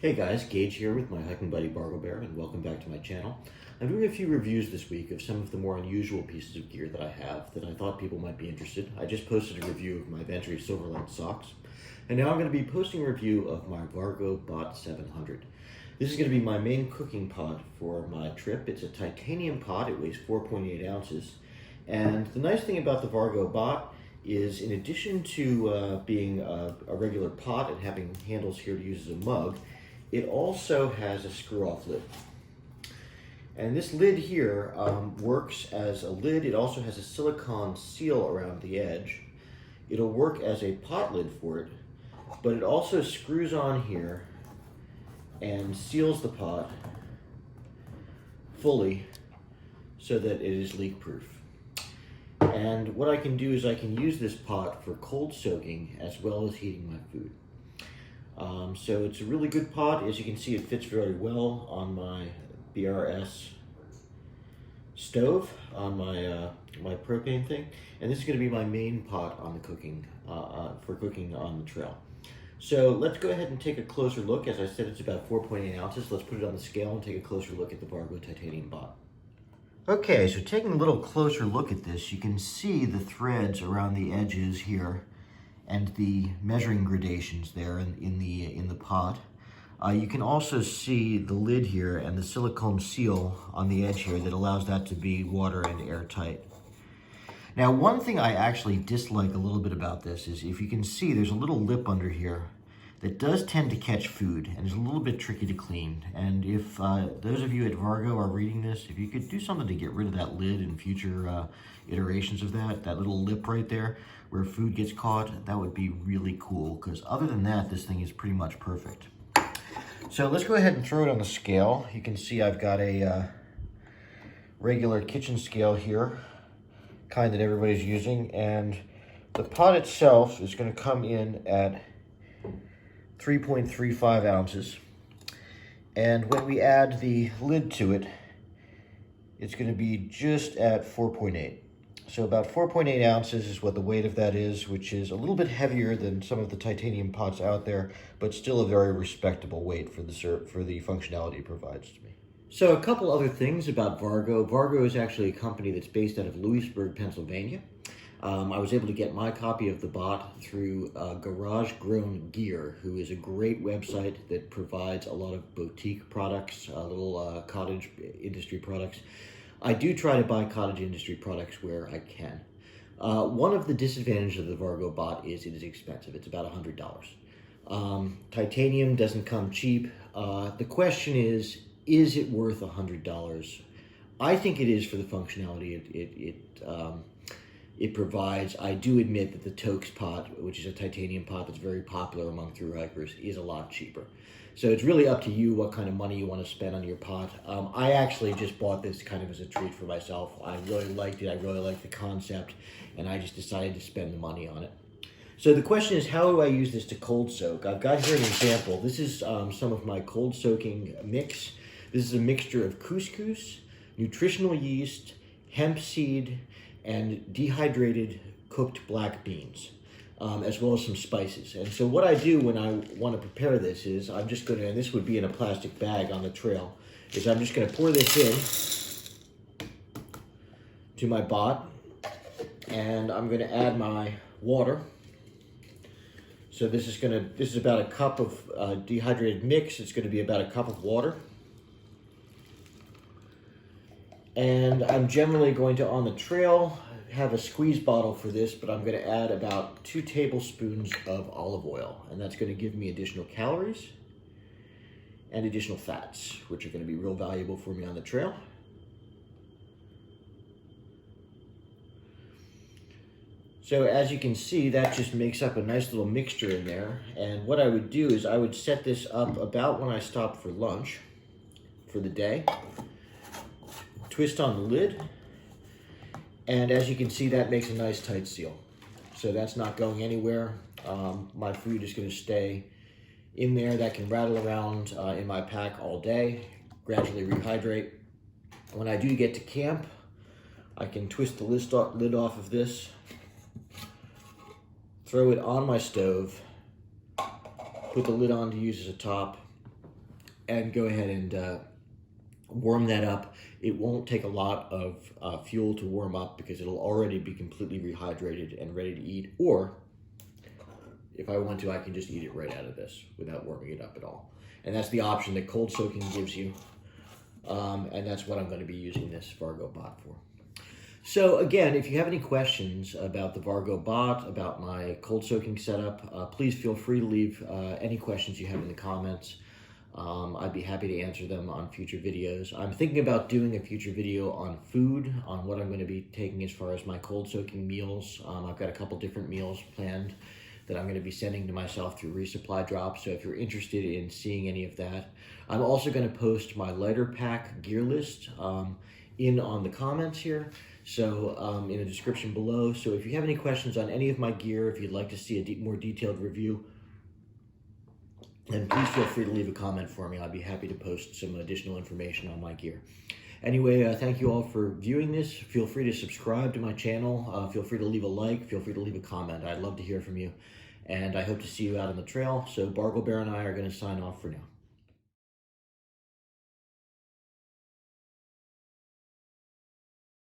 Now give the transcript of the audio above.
Hey guys, Gage here with my hiking buddy Vargo and welcome back to my channel. I'm doing a few reviews this week of some of the more unusual pieces of gear that I have that I thought people might be interested. I just posted a review of my Ventry Silverlight socks, and now I'm going to be posting a review of my Vargo Bot-700. This is going to be my main cooking pot for my trip. It's a titanium pot, it weighs 4.8 ounces, and the nice thing about the Vargo Bot is in addition to being a regular pot and having handles here to use as a mug, it also has a screw-off lid. And this lid here works as a lid. It also has a silicone seal around the edge. It'll work as a pot lid for it, but it also screws on here and seals the pot fully so that it is leak-proof. And what I can do is I can use this pot for cold soaking as well as heating my food. So it's a really good pot. As you can see, it fits very well on my BRS stove, on my my propane thing. And this is going to be my main pot on the cooking, for cooking on the trail. So let's go ahead and take a closer look. As I said, it's about 4.8 ounces. Let's put it on the scale and take a closer look at the Vargo Titanium Bot. Okay, so taking a little closer look at this, you can see the threads around the edges here and the measuring gradations there in the pot. You can also see the lid here and the silicone seal on the edge here that allows that to be water and airtight. Now, one thing I actually dislike a little bit about this is, if you can see, there's a little lip under here that does tend to catch food and is a little bit tricky to clean. And if those of you at Vargo are reading this, if you could do something to get rid of that lid in future iterations of that little lip right there where food gets caught, that would be really cool, because other than that, this thing is pretty much perfect. So let's go ahead and throw it on the scale. You can see I've got a regular kitchen scale here, kind that everybody's using, and the pot itself is going to come in at 3.35 ounces. And when we add the lid to it, it's going to be just at 4.8. So about 4.8 ounces is what the weight of that is, which is a little bit heavier than some of the titanium pots out there, but still a very respectable weight for the functionality it provides to me. So a couple other things about Vargo. Vargo is actually a company that's based out of Lewisburg, Pennsylvania. I was able to get my copy of the bot through Garage Grown Gear, who is a great website that provides a lot of boutique products, little cottage industry products. I do try to buy cottage industry products where I can. One of the disadvantages of the Vargo bot is it is expensive. It's about $100. Titanium doesn't come cheap. The question is it worth $100? I think it is for the functionality it provides. I do admit that the Toaks pot, which is a titanium pot that's very popular among thru hikers, is a lot cheaper. So it's really up to you what kind of money you want to spend on your pot. I actually just bought this kind of as a treat for myself. I really liked it. I really liked the concept, and I just decided to spend the money on it. So the question is, how do I use this to cold soak? I've got here an example. This is some of my cold soaking mix. This is a mixture of couscous, nutritional yeast, hemp seed, and dehydrated cooked black beans, as well as some spices. And so what I do when I want to prepare this is I'm just going to, and this would be in a plastic bag on the trail, is I'm just going to pour this in to my bot, and I'm going to add my water. So this is about a cup of dehydrated mix. It's going to be about a cup of water. And I'm generally going to, on the trail, have a squeeze bottle for this, but I'm going to add about 2 tablespoons of olive oil, and that's going to give me additional calories and additional fats, which are going to be real valuable for me on the trail. So as you can see, that just makes up a nice little mixture in there. And what I would do is I would set this up about when I stop for lunch for the day. Twist on the lid, and as you can see, that makes a nice tight seal. So that's not going anywhere. My food is going to stay in there. That can rattle around in my pack all day, gradually rehydrate. When I do get to camp, I can twist the lid off of this, throw it on my stove, put the lid on to use as a top, and go ahead and warm that up. It won't take a lot of fuel to warm up because it'll already be completely rehydrated and ready to eat. Or if I want to, I can just eat it right out of this without warming it up at all. And that's the option that cold soaking gives you. And that's what I'm going to be using this Vargo bot for. So again, if you have any questions about the Vargo bot, about my cold soaking setup, please feel free to leave any questions you have in the comments. I'd be happy to answer them on future videos. I'm thinking about doing a future video on food, on what I'm going to be taking as far as my cold soaking meals. I've got a couple different meals planned that I'm going to be sending to myself through resupply drops. So if you're interested in seeing any of that, I'm also going to post my lighter pack gear list in on the comments here. So in the description below. So if you have any questions on any of my gear, if you'd like to see a more detailed review, then please feel free to leave a comment for me. I'd be happy to post some additional information on my gear. Anyway, thank you all for viewing this. Feel free to subscribe to my channel. Feel free to leave a like. Feel free to leave a comment. I'd love to hear from you. And I hope to see you out on the trail. So Vargo Bear and I are going to sign off for now.